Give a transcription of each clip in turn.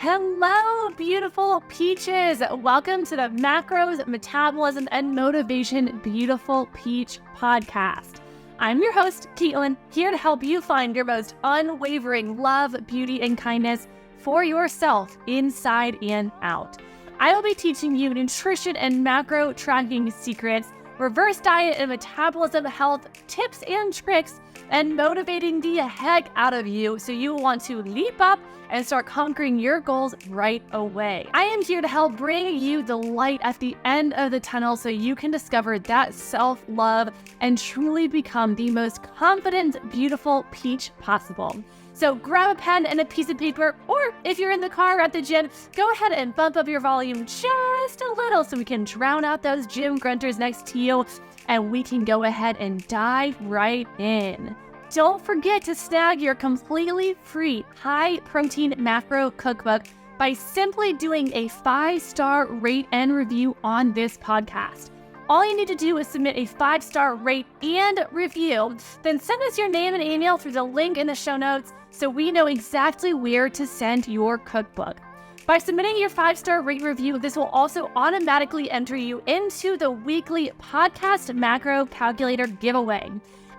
Hello, beautiful peaches. Welcome to the Macros, Metabolism, and Motivation Beautiful Peach podcast. I'm your host, Caitlen, here to help you find your most unwavering love, beauty, and kindness for yourself inside and out. I will be teaching you nutrition and macro tracking secrets, reverse diet and metabolism health tips and tricks, and motivating the heck out of you so you want to leap up and start conquering your goals right away. I am here to help bring you the light at the end of the tunnel so you can discover that self-love and truly become the most confident, beautiful peach possible. So grab a pen and a piece of paper, or if you're in the car or at the gym, go ahead and bump up your volume just a little so we can drown out those gym grunters next to you, and we can go ahead and dive right in. Don't forget to snag your completely free high-protein macro cookbook by simply doing a 5-star rate and review on this podcast. All you need to do is submit a 5-star rate and review, then send us your name and email through the link in the show notes so we know exactly where to send your cookbook. By submitting your 5-star rate review, this will also automatically enter you into the weekly podcast macro calculator giveaway.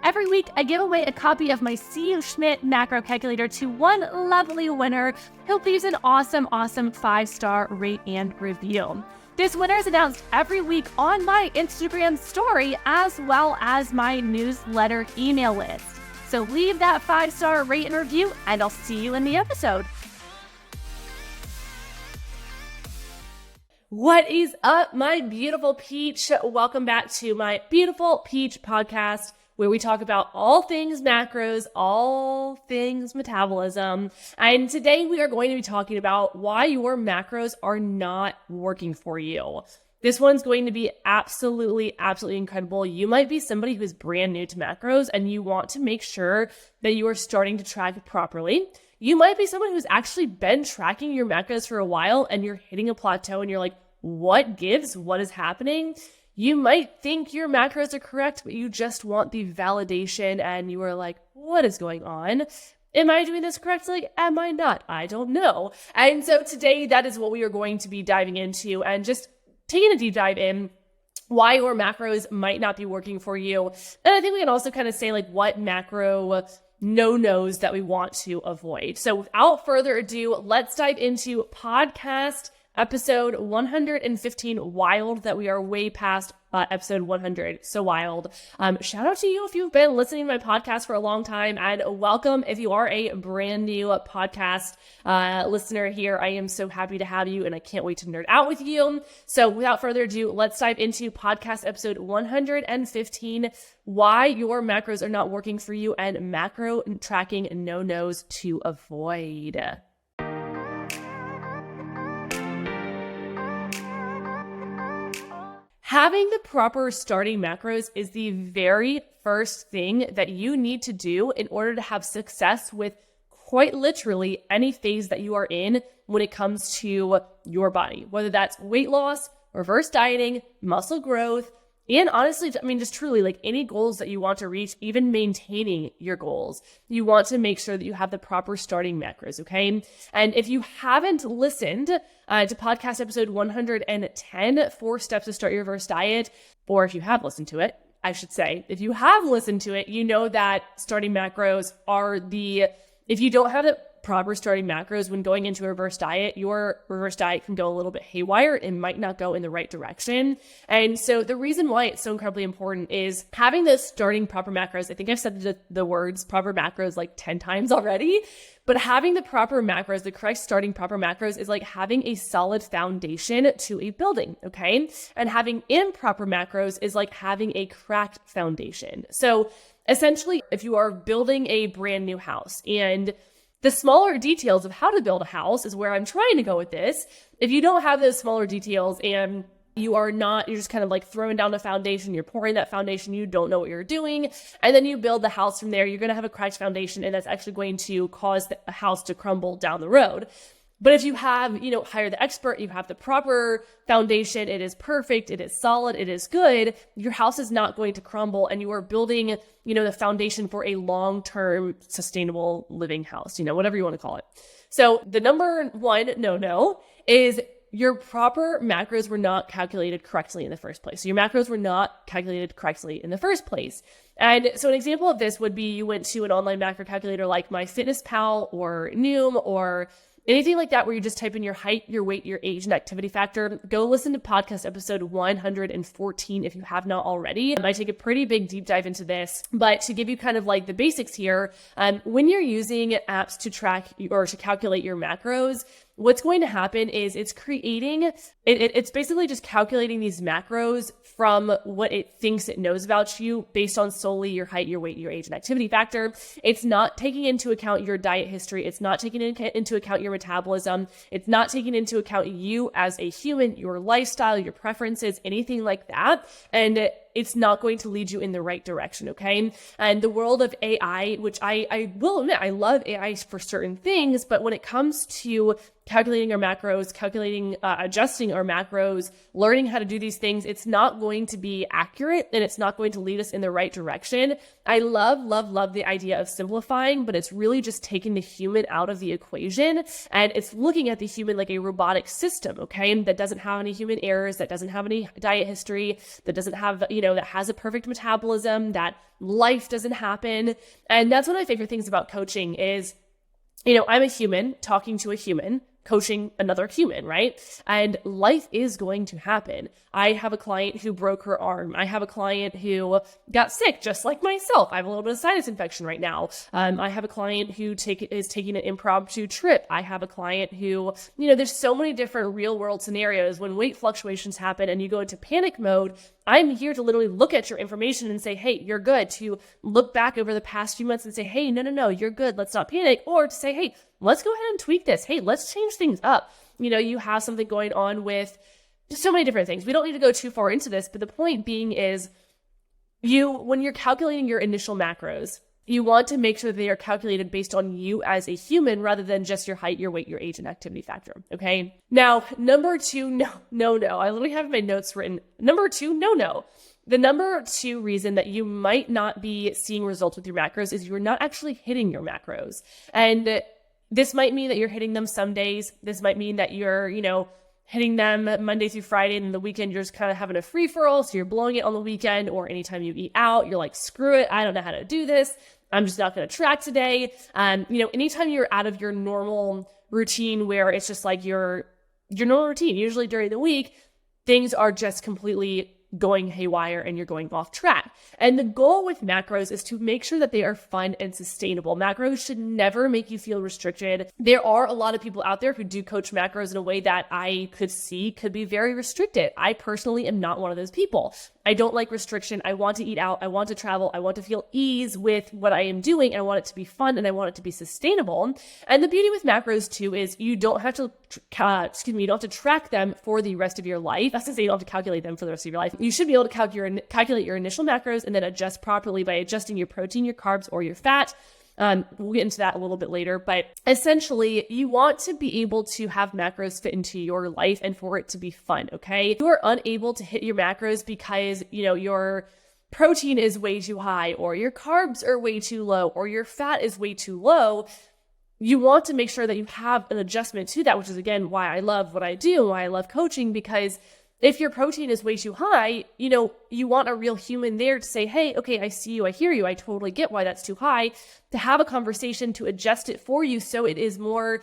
Every week, I give away a copy of my C. Schmidt macro calculator to one lovely winner who leaves an awesome 5-star rate and review. This winner is announced every week on my Instagram story as well as my newsletter email list. So leave that 5-star rate and review, and I'll see you in the episode. What is up, my beautiful peach? Welcome back to my Beautiful Peach podcast, where we talk about all things macros, all things metabolism. And today we are going to be talking about why your macros are not working for you. This one's going to be absolutely incredible. You might be somebody who is brand new to macros and you want to make sure that you are starting to track properly. You might be someone who's actually been tracking your macros for a while and you're hitting a plateau and you're like, what gives? What is happening? You might think your macros are correct, but you just want the validation and you are like, what is going on? Am I doing this correctly? Am I not? I don't know. And so today that is what we are going to be diving into and just taking a deep dive in why your macros might not be working for you. And I think we can also kind of say like what macro no-nos that we want to avoid. So without further ado, let's dive into podcast episode 115, wild that we are way past episode 100. So wild. Shout out to you if you've been listening to my podcast for a long time, and welcome if you are a brand new podcast listener here. I am so happy to have you and I can't wait to nerd out with you. So without further ado, let's dive into podcast episode 115, why your macros are not working for you and macro tracking no-nos to avoid. Having the proper starting macros is the very first thing that you need to do in order to have success with quite literally any phase that you are in when it comes to your body, whether that's weight loss, reverse dieting, muscle growth, and honestly, I mean, just truly like any goals that you want to reach, even maintaining your goals, you want to make sure that you have the proper starting macros, okay? And if you haven't listened to podcast episode 110, 4 steps to start your reverse diet, or if you have listened to it, I should say, if you have listened to it, you know that starting macros are if you don't have the proper starting macros when going into a reverse diet, your reverse diet can go a little bit haywire. It might not go in the right direction. And so the reason why it's so incredibly important is having those starting proper macros. I think I've said the words proper macros like 10 times already, but having the proper macros, the correct starting proper macros is like having a solid foundation to a building, okay? And having improper macros is like having a cracked foundation. So essentially, if you are building a brand new house and the smaller details of how to build a house is where I'm trying to go with this. If you don't have those smaller details and you're just kind of like throwing down the foundation, you're pouring that foundation, you don't know what you're doing, and then you build the house from there, you're going to have a cracked foundation, and that's actually going to cause the house to crumble down the road. But if you have, hire the expert, you have the proper foundation, it is perfect, it is solid, it is good, your house is not going to crumble, and you are building, the foundation for a long-term sustainable living house, whatever you want to call it. So the number one no is your proper macros were not calculated correctly in the first place. So your macros were not calculated correctly in the first place. And so an example of this would be you went to an online macro calculator like MyFitnessPal or Noom or anything like that, where you just type in your height, your weight, your age, and activity factor. Go listen to podcast episode 114 if you have not already. I take a pretty big deep dive into this, but to give you kind of like the basics here, when you're using apps to track or to calculate your macros, what's going to happen is it's basically just calculating these macros from what it thinks it knows about you based on solely your height, your weight, your age, and activity factor. It's not taking into account your diet history. It's not taking into account your metabolism. It's not taking into account you as a human, your lifestyle, your preferences, anything like that. And it's not going to lead you in the right direction, okay? And the world of AI, which I will admit, I love AI for certain things, but when it comes to calculating our macros, adjusting our macros, learning how to do these things, it's not going to be accurate and it's not going to lead us in the right direction. I love the idea of simplifying, but it's really just taking the human out of the equation, and it's looking at the human like a robotic system, okay? That doesn't have any human errors, that doesn't have any diet history, that doesn't have, that has a perfect metabolism, that life doesn't happen. And that's one of my favorite things about coaching is, I'm a human talking to a human, coaching another human, right? And life is going to happen. I have a client who broke her arm. I have a client who got sick, just like myself. I have a little bit of sinus infection right now. I have a client who is taking an impromptu trip. I have a client who, there's so many different real world scenarios when weight fluctuations happen and you go into panic mode. I'm here to literally look at your information and say, hey, you're good. To look back over the past few months and say, hey, no, you're good. Let's not panic. Or to say, hey, let's go ahead and tweak this. Hey, let's change things up. You have something going on with just so many different things. We don't need to go too far into this, but the point being is when you're calculating your initial macros, you want to make sure they are calculated based on you as a human rather than just your height, your weight, your age, and activity factor. Okay. Now, number two, no. I literally have my notes written. Number two, no. The number two reason that you might not be seeing results with your macros is you're not actually hitting your macros. And this might mean that you're hitting them some days. This might mean that you're, hitting them Monday through Friday, and the weekend you're just kind of having a free-for-all, so you're blowing it on the weekend, or anytime you eat out, you're like, screw it, I don't know how to do this. I'm just not going to track today. Anytime you're out of your normal routine where it's just like your normal routine, usually during the week, things are just completely going haywire and you're going off track. And the goal with macros is to make sure that they are fun and sustainable. Macros should never make you feel restricted. There are a lot of people out there who do coach macros in a way that I could see could be very restricted. I personally am not one of those people. I don't like restriction. I want to eat out. I want to travel. I want to feel ease with what I am doing. I want it to be fun and I want it to be sustainable. And the beauty with macros too is you don't have to, you don't have to track them for the rest of your life. That's to say you don't have to calculate them for the rest of your life. You should be able to calculate your initial macros and then adjust properly by adjusting your protein, your carbs, or your fat. We'll get into that a little bit later, but essentially you want to be able to have macros fit into your life and for it to be fun, okay? If you are unable to hit your macros because, your protein is way too high or your carbs are way too low or your fat is way too low, you want to make sure that you have an adjustment to that, which is again, why I love what I do, why I love coaching, because if your protein is way too high, you want a real human there to say, hey, okay, I see you, I hear you, I totally get why that's too high, to have a conversation to adjust it for you so it is more,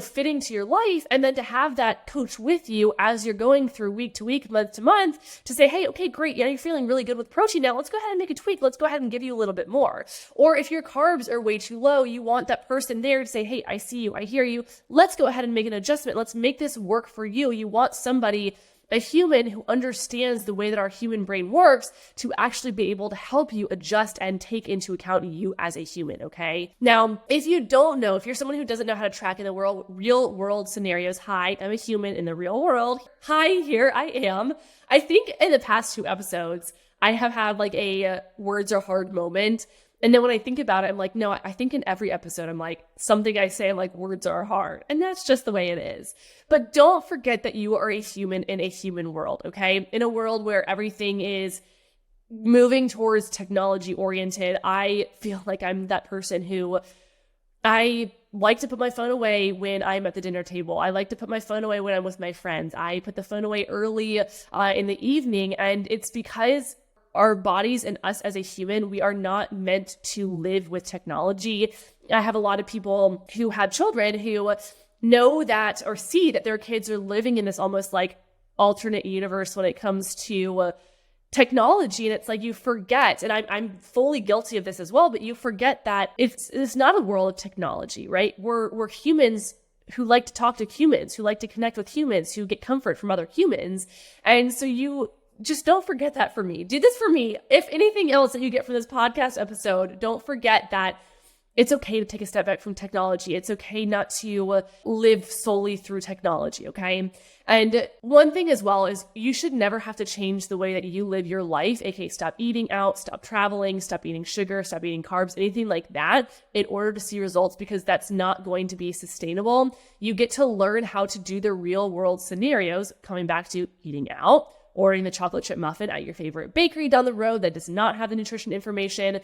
fitting to your life, and then to have that coach with you as you're going through week to week, month to month, to say, hey, okay, great, you're feeling really good with protein now, let's go ahead and make a tweak, let's go ahead and give you a little bit more. Or if your carbs are way too low, you want that person there to say, hey, I see you, I hear you, let's go ahead and make an adjustment, let's make this work for you. You want somebody, a human who understands the way that our human brain works, to actually be able to help you adjust and take into account you as a human, okay? Now, if you don't know, if you're someone who doesn't know how to track in the real world scenarios, hi, I'm a human in the real world. Hi, here I am. I think in the past 2 episodes, I have had like a words are hard moment. And then when I think about it, I'm like, no, I think in every episode, I'm like, something I say, I'm like, words are hard. And that's just the way it is. But don't forget that you are a human in a human world, okay? In a world where everything is moving towards technology oriented, I feel like I'm that person who I like to put my phone away when I'm at the dinner table. I like to put my phone away when I'm with my friends. I put the phone away early in the evening. And it's because our bodies and us as a human, we are not meant to live with technology. I have a lot of people who have children who know that or see that their kids are living in this almost like alternate universe when it comes to technology. And it's like you forget, and I'm fully guilty of this as well, but you forget that it's not a world of technology, right? We're humans who like to talk to humans, who like to connect with humans, who get comfort from other humans. And so you just don't forget that for me. Do this for me. If anything else that you get from this podcast episode, don't forget that it's okay to take a step back from technology. It's okay not to live solely through technology, okay? And one thing as well is you should never have to change the way that you live your life, aka stop eating out, stop traveling, stop eating sugar, stop eating carbs, anything like that in order to see results, because that's not going to be sustainable. You get to learn how to do the real world scenarios, coming back to eating out, ordering the chocolate chip muffin at your favorite bakery down the road that does not have the nutrition information,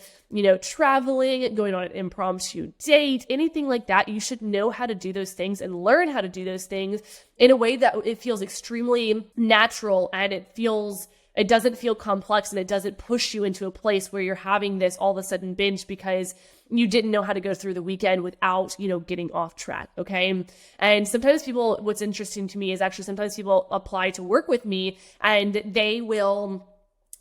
traveling, going on an impromptu date, anything like that. You should know how to do those things and learn how to do those things in a way that it feels extremely natural, and it doesn't feel complex, and it doesn't push you into a place where you're having this all of a sudden binge because you didn't know how to go through the weekend without, getting off track. Okay. And sometimes what's interesting to me is actually sometimes people apply to work with me and they will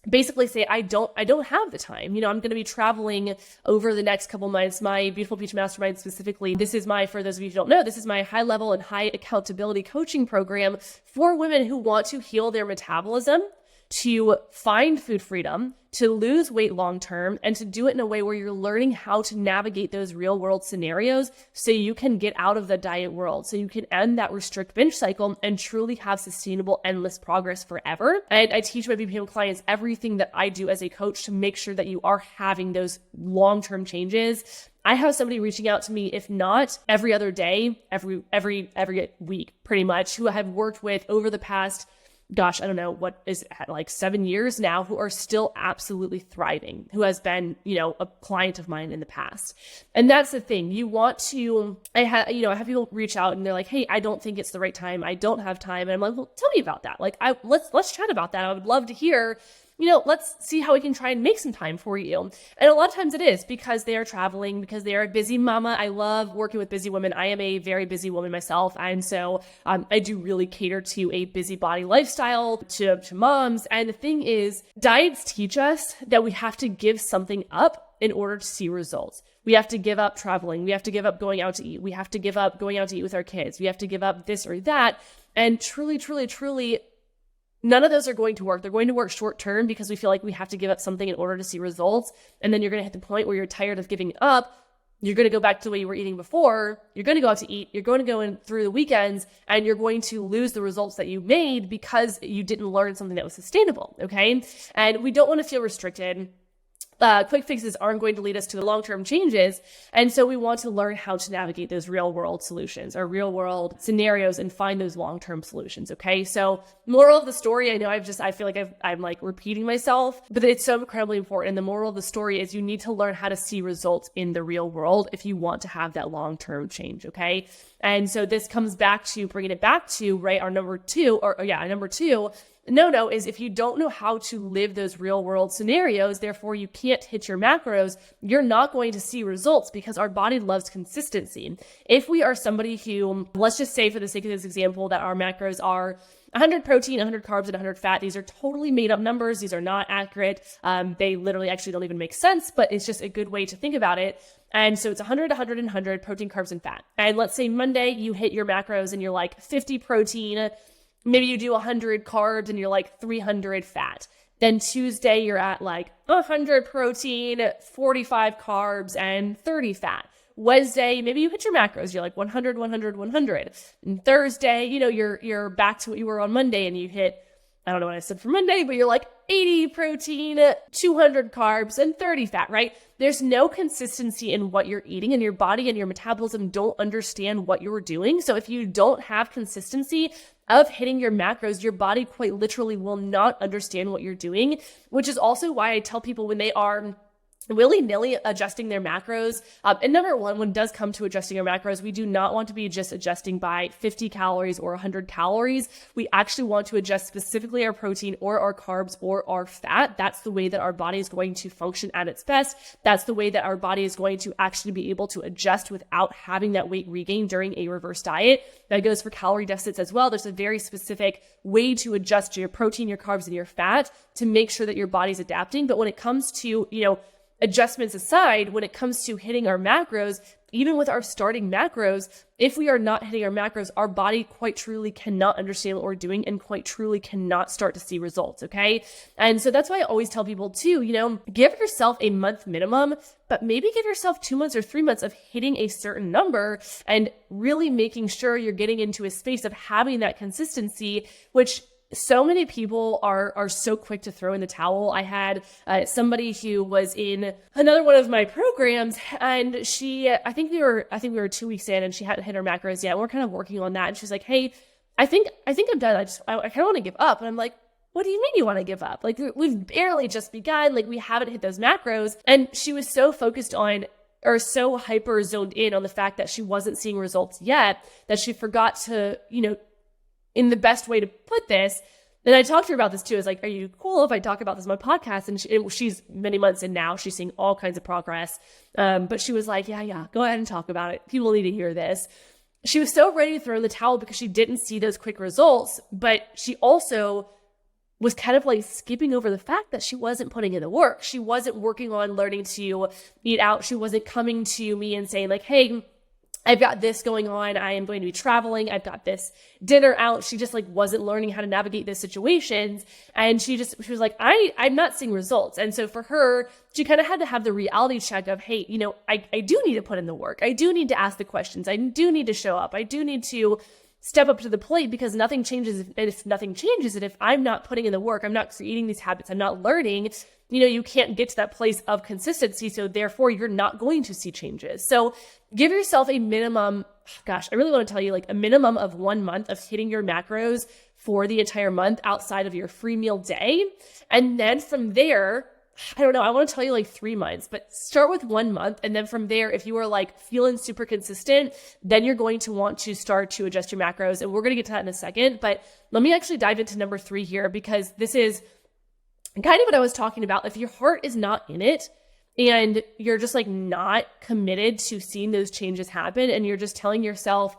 basically say, I don't have the time. I'm going to be traveling over the next couple months. My Beautiful Peach Mastermind specifically, for those of you who don't know, this is my high level and high accountability coaching program for women who want to heal their metabolism, to find food freedom, to lose weight long-term, and to do it in a way where you're learning how to navigate those real world scenarios so you can get out of the diet world, so you can end that restrict binge cycle and truly have sustainable, endless progress forever. And I teach my BPM clients everything that I do as a coach to make sure that you are having those long-term changes. I have somebody reaching out to me, if not every other day, every week, pretty much, who I have worked with over the past I don't know, what is like 7 years now, who are still absolutely thriving, who has been, a client of mine in the past. And that's the thing. I have people reach out and they're like, hey, I don't think it's the right time. I don't have time. And I'm like, well, tell me about that. Like, let's chat about that. I would love to hear, let's see how we can try and make some time for you. And a lot of times it is because they are traveling, because they are a busy mama. I love working with busy women. I am a very busy woman myself. And so I do really cater to a busybody lifestyle to moms. And the thing is, diets teach us that we have to give something up in order to see results. We have to give up traveling. We have to give up going out to eat. We have to give up going out to eat with our kids. We have to give up this or that. And truly, truly, truly, none of those are going to work. They're going to work short term because we feel like we have to give up something in order to see results. And then you're going to hit the point where you're tired of giving up. You're going to go back to the way you were eating before. You're going to go out to eat. You're going to go in through the weekends and you're going to lose the results that you made because you didn't learn something that was sustainable. Okay. And we don't want to feel restricted. Quick fixes aren't going to lead us to the long-term changes. And so we want to learn how to navigate those real world solutions or real world scenarios and find those long-term solutions. Okay. So moral of the story, I know I feel like I'm like repeating myself, but it's so incredibly important. And the moral of the story is you need to learn how to see results in the real world if you want to have that long-term change. Okay. And so this comes back to bringing it back to, right, our number two, no, is if you don't know how to live those real world scenarios, therefore you can't hit your macros, you're not going to see results because our body loves consistency. If we are somebody who, let's just say for the sake of this example, that our macros are 100 protein, 100 carbs, and 100 fat. These are totally made up numbers. These are not accurate. They literally actually don't even make sense, but it's just a good way to think about it. And so it's 100, 100, and 100 protein, carbs, and fat. And let's say Monday you hit your macros and you're like 50 protein, maybe you do 100 carbs and you're like 300 fat. Then Tuesday you're at like 100 protein, 45 carbs, and 30 fat. Wednesday, maybe you hit your macros. You're like 100, 100, 100. And Thursday, you're back to what you were on Monday and you hit I don't know what I said for Monday, but you're like 80 protein, 200 carbs, and 30 fat, right? There's no consistency in what you're eating, and your body and your metabolism don't understand what you're doing. So if you don't have consistency of hitting your macros, your body quite literally will not understand what you're doing, which is also why I tell people when they are willy-nilly adjusting their macros. And number one, when it does come to adjusting our macros, we do not want to be just adjusting by 50 calories or 100 calories. We actually want to adjust specifically our protein or our carbs or our fat. That's the way that our body is going to function at its best. That's the way that our body is going to actually be able to adjust without having that weight regain during a reverse diet. That goes for calorie deficits as well. There's a very specific way to adjust your protein, your carbs, and your fat to make sure that your body's adapting. But when it comes to, adjustments aside, when it comes to hitting our macros, even with our starting macros, if we are not hitting our macros, our body quite truly cannot understand what we're doing and quite truly cannot start to see results, okay? And so that's why I always tell people too, give yourself a month minimum, but maybe give yourself 2 months or 3 months of hitting a certain number and really making sure you're getting into a space of having that consistency, which so many people are so quick to throw in the towel. I had somebody who was in another one of my programs, and I think we were 2 weeks in, and she hadn't hit her macros yet. We're kind of working on that, and she's like, "Hey, I think I'm done. I kind of want to give up." And I'm like, "What do you mean you want to give up? Like, we've barely just begun. Like, we haven't hit those macros." And she was so focused on, or so hyper zoned in on the fact that she wasn't seeing results yet, that she forgot to, in the best way to put this. And I talked to her about this too. I was like, "Are you cool if I talk about this on my podcast?" And she's many months in now. She's seeing all kinds of progress. But she was like, yeah, go ahead and talk about it. People need to hear this. She was so ready to throw in the towel because she didn't see those quick results, but she also was kind of like skipping over the fact that she wasn't putting in the work. She wasn't working on learning to eat out. She wasn't coming to me and saying like, "Hey, I've got this going on. I am going to be traveling. I've got this dinner out." She just wasn't learning how to navigate those situations. And she was like, I'm not seeing results. And so for her, she kind of had to have the reality check of, hey, I do need to put in the work. I do need to ask the questions. I do need to show up. I do need to step up to the plate, because nothing changes if nothing changes. And if I'm not putting in the work, I'm not creating these habits, I'm not learning, you can't get to that place of consistency. So therefore you're not going to see changes. So give yourself a minimum, I really want to tell you, a minimum of 1 month of hitting your macros for the entire month outside of your free meal day. And then from there, I don't know, I want to tell you 3 months, but start with 1 month. And then from there, if you are feeling super consistent, then you're going to want to start to adjust your macros. And we're going to get to that in a second, but let me actually dive into number 3 here, because this is kind of what I was talking about. If your heart is not in it and you're just not committed to seeing those changes happen, and you're just telling yourself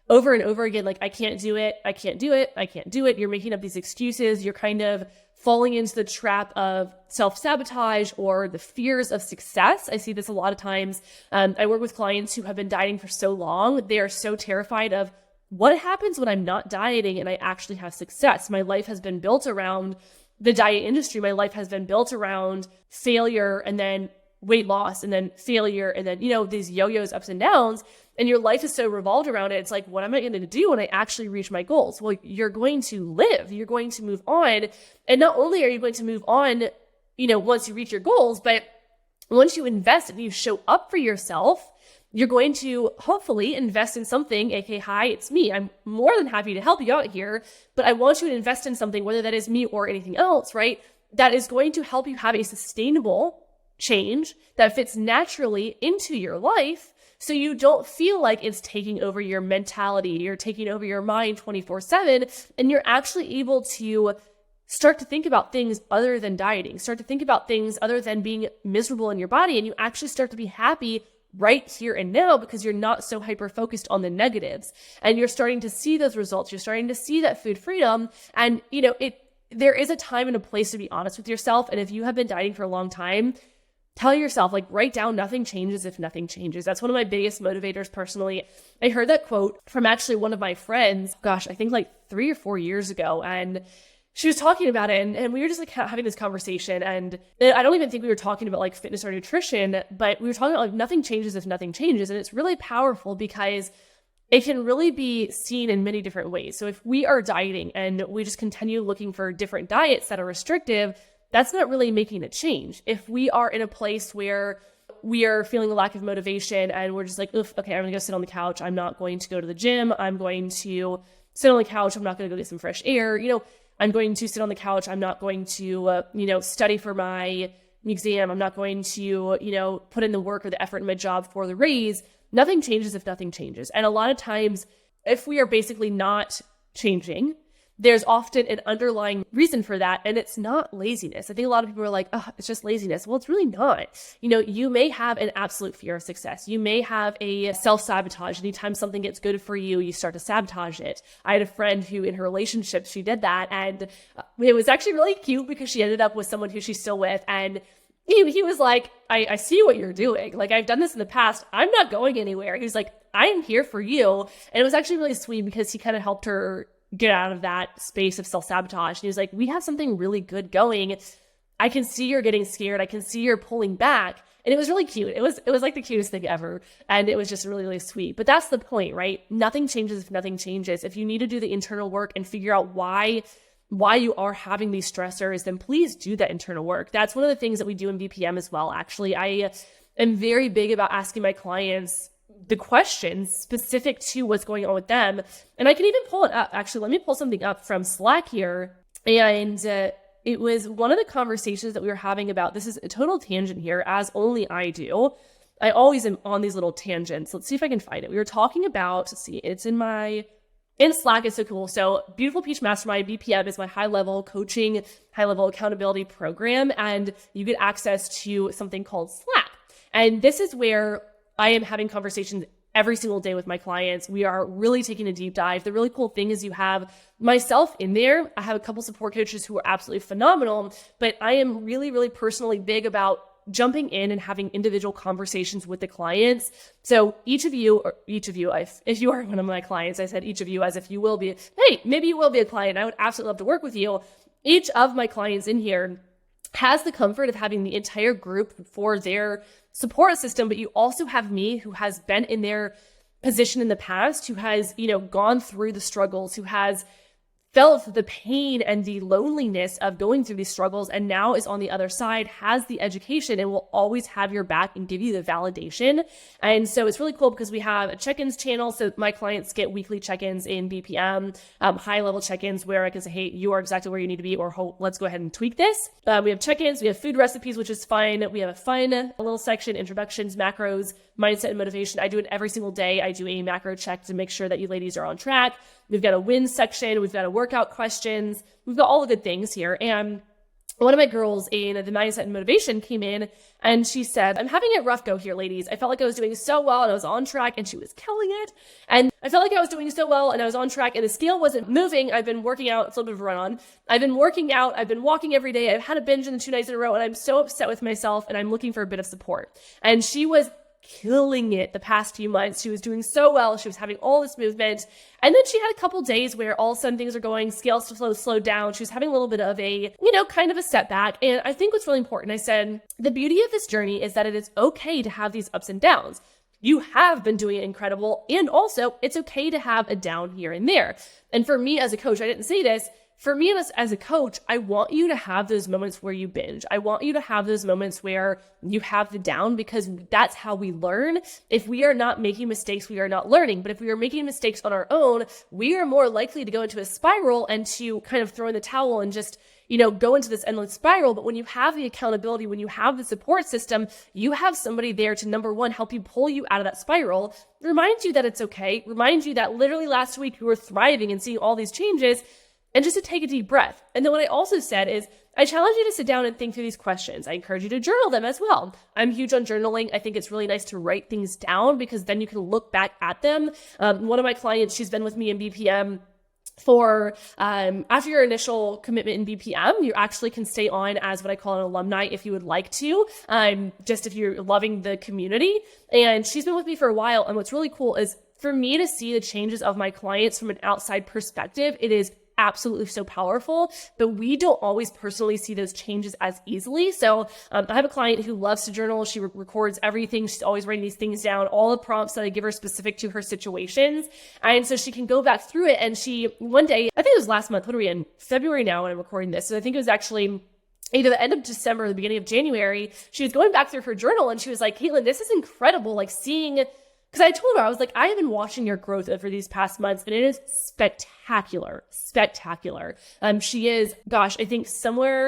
over and over again, I can't do it, I can't do it, I can't do it. You're making up these excuses. You're kind of falling into the trap of self-sabotage or the fears of success. I see this a lot of times. I work with clients who have been dieting for so long. They are so terrified of what happens when I'm not dieting and I actually have success. My life has been built around the diet industry. My life has been built around failure and then weight loss and then failure and then, these yo-yos, ups and downs. And your life is so revolved around it. It's like, what am I going to do when I actually reach my goals? Well, you're going to live, you're going to move on. And not only are you going to move on, once you reach your goals, but once you invest and you show up for yourself, you're going to hopefully invest in something, aka, hi, it's me. I'm more than happy to help you out here, but I want you to invest in something, whether that is me or anything else, right? That is going to help you have a sustainable change that fits naturally into your life, so you don't feel like it's taking over your mentality, you're taking over your mind 24/7, and you're actually able to start to think about things other than dieting, start to think about things other than being miserable in your body, and you actually start to be happy right here and now, because you're not so hyper focused on the negatives, and you're starting to see those results. You're starting to see that food freedom, and there is a time and a place to be honest with yourself. And if you have been dieting for a long time, tell yourself, write down, nothing changes if nothing changes. That's one of my biggest motivators personally. I heard that quote from actually one of my friends, I think 3 or 4 years ago. And she was talking about it, and we were just having this conversation. And I don't even think we were talking about fitness or nutrition, but we were talking about nothing changes if nothing changes. And it's really powerful, because it can really be seen in many different ways. So if we are dieting and we just continue looking for different diets that are restrictive, that's not really making a change. If we are in a place where we are feeling a lack of motivation and we're just like, oof, okay, I'm gonna go sit on the couch. I'm not going to go to the gym. I'm going to sit on the couch. I'm not gonna go get some fresh air. I'm going to sit on the couch. I'm not going to, study for my exam. I'm not going to, put in the work or the effort in my job for the raise. Nothing changes if nothing changes. And a lot of times, if we are basically not changing, there's often an underlying reason for that, and it's not laziness. I think a lot of people are like, oh, it's just laziness. Well, it's really not. You may have an absolute fear of success. You may have a self-sabotage. Anytime something gets good for you, you start to sabotage it. I had a friend who in her relationship, she did that, and it was actually really cute because she ended up with someone who she's still with, and he was like, I see what you're doing. Like, I've done this in the past. I'm not going anywhere. He was like, I am here for you. And it was actually really sweet because he kind of helped her get out of that space of self-sabotage. And he was like, we have something really good going. I can see you're getting scared. I can see you're pulling back. And it was really cute. It was like the cutest thing ever. And it was just really, really sweet. But that's the point, right? Nothing changes if nothing changes. If you need to do the internal work and figure out why you are having these stressors, then please do that internal work. That's one of the things that we do in BPM as well. Actually, I am very big about asking my clients the questions specific to what's going on with them. And I can even pull it up. Actually, let me pull something up from Slack here. And it was one of the conversations that we were having about, this is a total tangent here, as only I do. I always am on these little tangents. Let's see if I can find it. We were talking about, let's see, it's in Slack. Is so cool. So Beautiful Peach Mastermind, BPM, is my high-level coaching, high-level accountability program. And you get access to something called Slack. And this is where I am having conversations every single day with my clients. We are really taking a deep dive. The really cool thing is you have myself in there. I have a couple support coaches who are absolutely phenomenal, but I am really, really personally big about jumping in and having individual conversations with the clients. So if you are one of my clients, I said each of you as if you will be, hey, maybe you will be a client. I would absolutely love to work with you. Each of my clients in here has the comfort of having the entire group for their support system, but you also have me who has been in their position in the past, who has, gone through the struggles, who has felt the pain and the loneliness of going through these struggles, and now is on the other side, has the education, and will always have your back and give you the validation. And so it's really cool because we have a check-ins channel. So my clients get weekly check-ins in BPM, high-level check-ins where I can say, hey, you are exactly where you need to be, or let's go ahead and tweak this. We have check-ins, we have food recipes, which is fun. We have a fun little section, introductions, macros, mindset and motivation. I do it every single day. I do a macro check to make sure that you ladies are on track. We've got a win section. We've got a workout questions. We've got all the good things here. And one of my girls in the mindset and motivation came in and she said, I'm having a rough go here, ladies. I felt like I was doing so well and I was on track, and she was killing it. And I felt like I was doing so well and I was on track and the scale wasn't moving. I've been working out. It's a little bit of a run on. I've been working out. I've been walking every day. I've had a binge in the 2 nights in a row, and I'm so upset with myself, and I'm looking for a bit of support. And she was killing it the past few months. She was doing so well. She was having all this movement. And then she had a couple days where all of a sudden things are going, scales slowed down. She was having a little bit of a, kind of a setback. And I think what's really important, I said, the beauty of this journey is that it is okay to have these ups and downs. You have been doing it incredible. And also it's okay to have a down here and there. And for me as a coach, I didn't say this, for me as a coach, I want you to have those moments where you binge. I want you to have those moments where you have the down, because that's how we learn. If we are not making mistakes, we are not learning. But if we are making mistakes on our own, we are more likely to go into a spiral and to kind of throw in the towel and just, go into this endless spiral. But when you have the accountability, when you have the support system, you have somebody there to, number one, help you pull you out of that spiral, remind you that it's okay, remind you that literally last week you were thriving and seeing all these changes, and just to take a deep breath. And then what I also said is, I challenge you to sit down and think through these questions. I encourage you to journal them as well. I'm huge on journaling. I think it's really nice to write things down because then you can look back at them. One of my clients, she's been with me in BPM for after your initial commitment in BPM, you actually can stay on as what I call an alumni if you would like to, just if you're loving the community. And she's been with me for a while. And what's really cool is for me to see the changes of my clients from an outside perspective, it is absolutely so powerful, but we don't always personally see those changes as easily. So I have a client who loves to journal. She records everything. She's always writing these things down, all the prompts that I give her specific to her situations. And so she can go back through it. And she, one day, I think it was last month, what are we in? February now when I'm recording this. So I think it was actually either the end of December or the beginning of January. She was going back through her journal and she was like, Caitlen, this is incredible. Like seeing, because I told her, I was like, I have been watching your growth over these past months and it is spectacular. She is, gosh, I think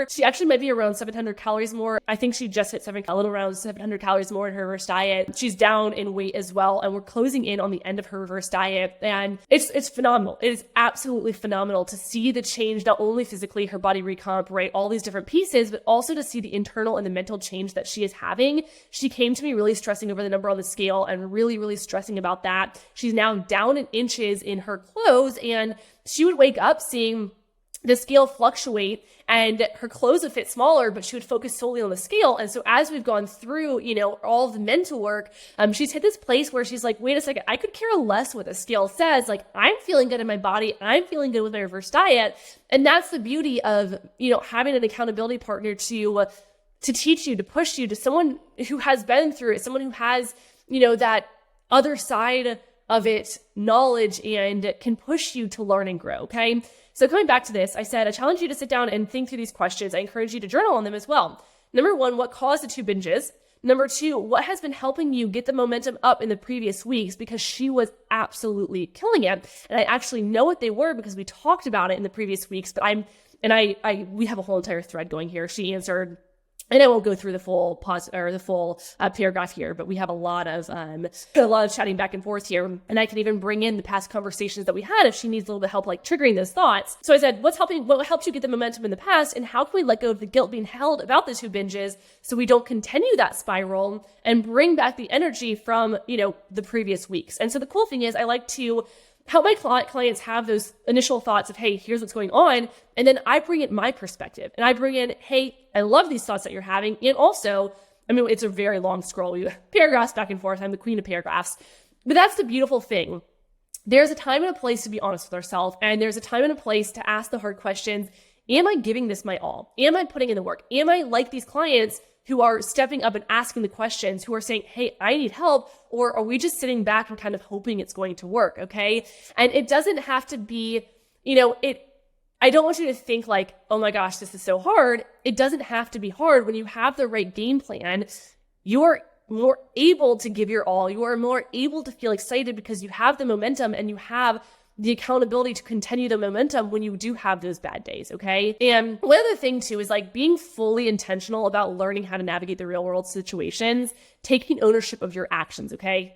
she actually might be around 700 calories more. I think she just hit a little around 700 calories more in her reverse diet. She's down in weight as well. And we're closing in on the end of her reverse diet. And it's phenomenal. It is absolutely phenomenal to see the change, not only physically, her body recomp, right? All these different pieces, but also to see the internal and the mental change that she is having. She came to me really stressing over the number on the scale and really, really stressing about that. She's now down in inches in her clothes, and she would wake up seeing the scale fluctuate and her clothes would fit smaller, but she would focus solely on the scale. And so as we've gone through, all the mental work, she's hit this place where she's like, wait a second, I could care less what the scale says. Like, I'm feeling good in my body. I'm feeling good with my reverse diet. And that's the beauty of, having an accountability partner to teach you, to push you, to someone who has been through it, someone who has, that other side of it, knowledge, and can push you to learn and grow. Okay. So coming back to this, I said, I challenge you to sit down and think through these questions. I encourage you to journal on them as well. Number one, what caused the 2 binges? Number 2, what has been helping you get the momentum up in the previous weeks? Because she was absolutely killing it. And I actually know what they were because we talked about it in the previous weeks, but we have a whole entire thread going here. She answered, and I won't go through the full paragraph here, but we have a lot of chatting back and forth here. And I can even bring in the past conversations that we had if she needs a little bit of help, like triggering those thoughts. So I said, what helped you get the momentum in the past? And how can we let go of the guilt being held about the 2 binges so we don't continue that spiral and bring back the energy from, the previous weeks? And so the cool thing is I like to help my clients have those initial thoughts of, hey, here's what's going on. And then I bring in my perspective and I bring in, hey, I love these thoughts that you're having. And also, it's a very long scroll, paragraphs back and forth. I'm the queen of paragraphs, but that's the beautiful thing. There's a time and a place to be honest with ourselves. And there's a time and a place to ask the hard questions. Am I giving this my all? Am I putting in the work? Am I like these clients who are stepping up and asking the questions, who are saying, hey, I need help? Or are we just sitting back and kind of hoping it's going to work? Okay. And it doesn't have to be, I don't want you to think like, oh my gosh, this is so hard. It doesn't have to be hard. When you have the right game plan, you're more able to give your all. You are more able to feel excited because you have the momentum and you have the accountability to continue the momentum when you do have those bad days, okay? And one other thing too is like being fully intentional about learning how to navigate the real world situations, taking ownership of your actions, okay?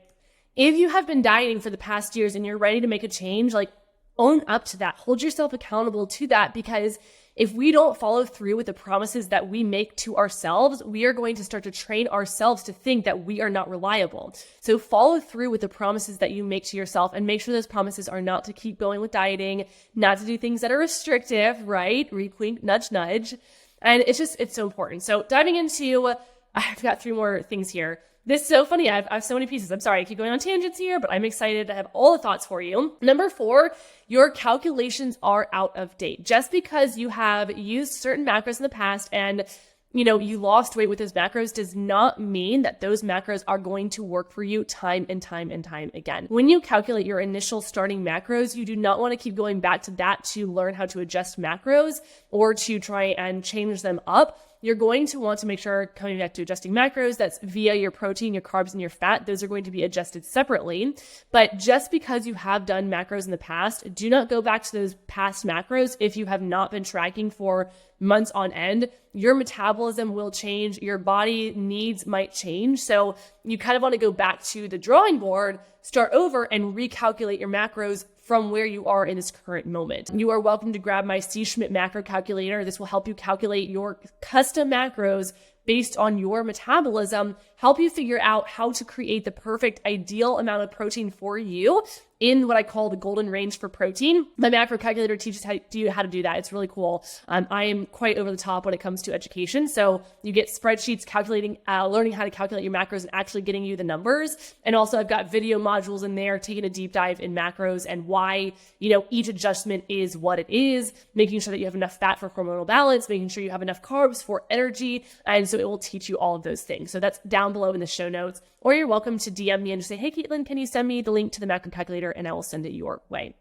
If you have been dieting for the past years and you're ready to make a change, like own up to that. Hold yourself accountable to that, because if we don't follow through with the promises that we make to ourselves, we are going to start to train ourselves to think that we are not reliable. So follow through with the promises that you make to yourself and make sure those promises are not to keep going with dieting, not to do things that are restrictive, right? Wink, wink, nudge, nudge. And it's so important. So diving into, I've got 3 more things here. This is so funny. I have so many pieces. I'm sorry, I keep going on tangents here, but I'm excited to have all the thoughts for you. Number 4, your calculations are out of date. Just because you have used certain macros in the past and you lost weight with those macros does not mean that those macros are going to work for you time and time and time again. When you calculate your initial starting macros, you do not want to keep going back to that to learn how to adjust macros or to try and change them up. You're going to want to make sure, coming back to adjusting macros, that's via your protein, your carbs, and your fat. Those are going to be adjusted separately. But just because you have done macros in the past, do not go back to those past macros if you have not been tracking for months on end. Your metabolism will change. Your body needs might change. So you kind of want to go back to the drawing board, start over, and recalculate your macros from where you are in this current moment. You are welcome to grab my C. Schmidt macro calculator. This will help you calculate your custom macros based on your metabolism, help you figure out how to create the perfect ideal amount of protein for you in what I call the golden range for protein. My macro calculator teaches you how to do that. It's really cool. I am quite over the top when it comes to education. So you get spreadsheets calculating, learning how to calculate your macros and actually getting you the numbers. And also I've got video modules in there taking a deep dive in macros and why, each adjustment is what it is, making sure that you have enough fat for hormonal balance, making sure you have enough carbs for energy. And so it will teach you all of those things. So that's down below in the show notes, or you're welcome to DM me and just say, hey, Caitlen, can you send me the link to the macro calculator and I will send it your way.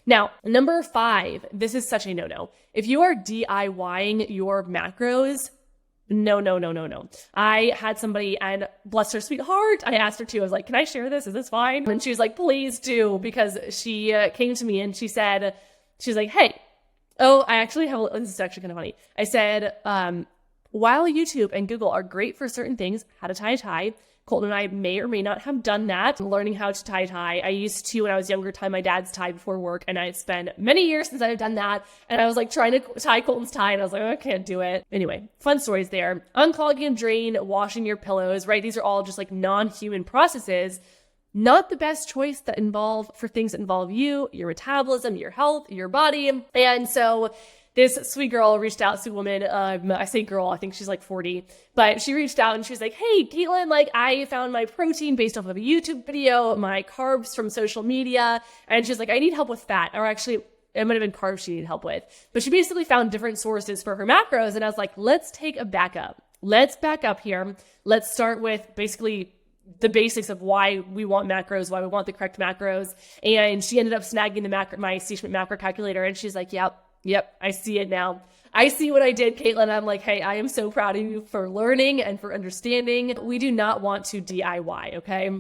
Now, number 5, this is such a no-no. If you are DIYing your macros, no. I had somebody, and bless her sweet heart, I asked her to, I was like, can I share this? Is this fine? And she was like, please do, because she came to me and she's like, hey, I actually have, this is actually kind of funny. I said, while YouTube and Google are great for certain things, how to tie a tie, Colton and I may or may not have done that, learning how to tie a tie. I used to, when I was younger, tie my dad's tie before work, and it's been many years since I've done that, and I was like trying to tie Colton's tie, and I was like, I can't do it. Anyway, fun stories there. Unclogging a drain, washing your pillows, right? These are all just like non-human processes. Not the best choice that involve for things that involve you, your metabolism, your health, your body. And so this sweet girl reached out, sweet woman, I say girl, I think she's like 40, but she reached out and she was like, hey, Caitlen, like I found my protein based off of a YouTube video, my carbs from social media. And she's like, I need help with fat. Or actually, it might have been carbs she needed help with. But she basically found different sources for her macros. And I was like, let's take a backup. Let's back up here. Let's start with basically the basics of why we want macros, why we want the correct macros. And she ended up snagging my C-Schmidt macro calculator. And she's like, Yep, I see it now. I see what I did, Caitlen. I'm like, hey, I am so proud of you for learning and for understanding. We do not want to DIY, okay?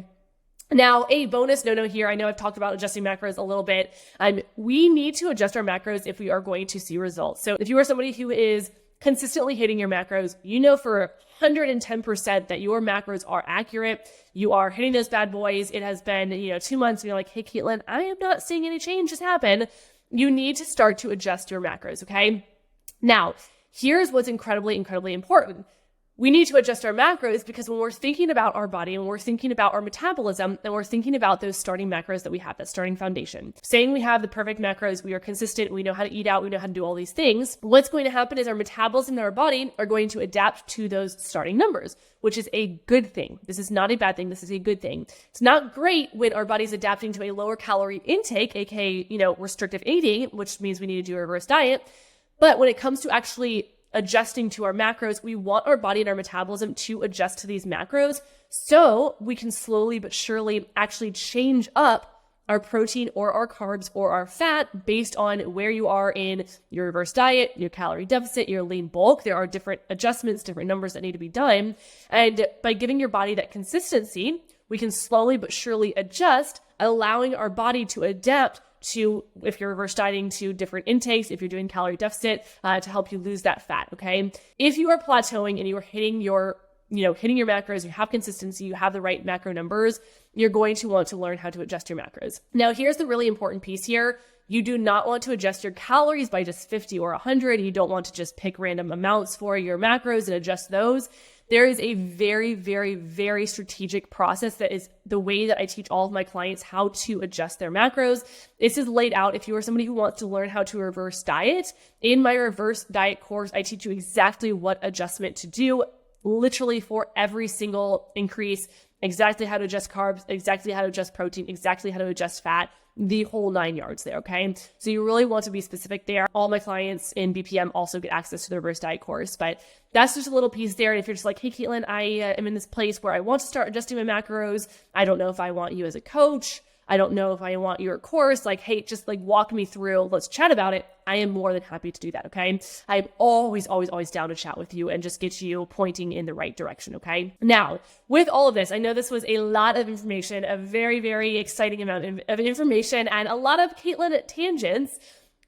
Now, a bonus no-no here. I know I've talked about adjusting macros a little bit. We need to adjust our macros if we are going to see results. So if you are somebody who is consistently hitting your macros, for 110% that your macros are accurate. You are hitting those bad boys. It has been, 2 months and you're like, hey, Caitlen, I am not seeing any changes happen. You need to start to adjust your macros, okay? Now, here's what's incredibly, incredibly important. We need to adjust our macros because when we're thinking about our body and we're thinking about our metabolism and we're thinking about those starting macros that we have, that starting foundation, saying we have the perfect macros, we are consistent, we know how to eat out, we know how to do all these things, what's going to happen is our metabolism and our body are going to adapt to those starting numbers, which is a good thing. This is not a bad thing. This is a good thing. It's not great when our body's adapting to a lower calorie intake, aka, restrictive eating, which means we need to do a reverse diet. But when it comes to actually adjusting to our macros, we want our body and our metabolism to adjust to these macros so we can slowly but surely actually change up our protein or our carbs or our fat based on where you are in your reverse diet, your calorie deficit, your lean bulk. There are different adjustments, different numbers that need to be done. And by giving your body that consistency, we can slowly but surely adjust, allowing our body to adapt to, if you're reverse dieting, to different intakes, if you're doing calorie deficit, to help you lose that fat, okay? If you are plateauing and you are hitting your macros, you have consistency, you have the right macro numbers, you're going to want to learn how to adjust your macros. Now, here's the really important piece here. You do not want to adjust your calories by just 50 or 100. You don't want to just pick random amounts for your macros and adjust those. There is a very, very, very strategic process that is the way that I teach all of my clients how to adjust their macros. This is laid out if you are somebody who wants to learn how to reverse diet. In my reverse diet course, I teach you exactly what adjustment to do, literally for every single increase, exactly how to adjust carbs, exactly how to adjust protein, exactly how to adjust fat, the whole 9 yards there, okay? So you really want to be specific there. All my clients in BPM also get access to the reverse diet course, but that's just a little piece there. And if you're just like, hey, Caitlen, I am in this place where I want to start adjusting my macros. I don't know if I want you as a coach. I don't know if I want your course. Like, hey, just like walk me through. Let's chat about it. I am more than happy to do that, okay? I'm always, always, always down to chat with you and just get you pointing in the right direction, okay? Now, with all of this, I know this was a lot of information, a very, very exciting amount of information, and a lot of Caitlen tangents.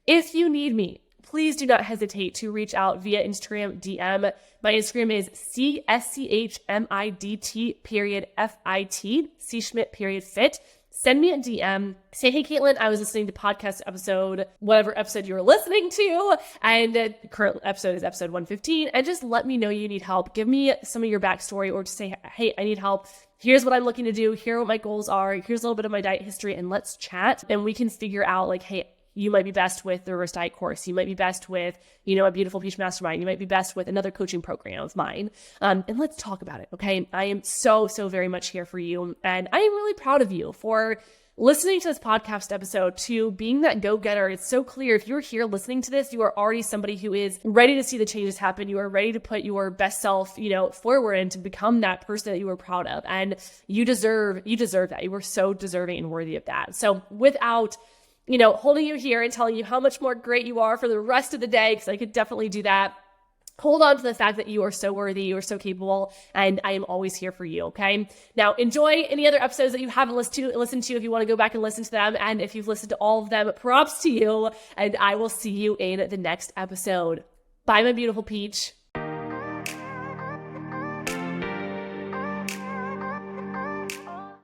If you need me, please do not hesitate to reach out via Instagram DM. My Instagram is CSCHMIDT.FIT, C Schmidt.fit. send me a DM, say, hey, Caitlen, I was listening to podcast episode, whatever episode you were listening to, and current episode is episode 115, and just let me know you need help. Give me some of your backstory, or just say, hey, I need help. Here's what I'm looking to do. Here are what my goals are. Here's a little bit of my diet history, and let's chat. And we can figure out like, hey, you might be best with the reverse diet course. You might be best with, a Beautiful Peach Mastermind. You might be best with another coaching program of mine. And let's talk about it, okay? I am so very much here for you. And I am really proud of you for listening to this podcast episode, to being that go-getter. It's so clear. If you're here listening to this, you are already somebody who is ready to see the changes happen. You are ready to put your best self, forward and to become that person that you are proud of. And you deserve that. You are so deserving and worthy of that. So without holding you here and telling you how much more great you are for the rest of the day, because I could definitely do that. Hold on to the fact that you are so worthy, you are so capable, and I am always here for you, okay? Now, enjoy any other episodes that you haven't listened to if you want to go back and listen to them, and if you've listened to all of them, props to you, and I will see you in the next episode. Bye, my beautiful peach.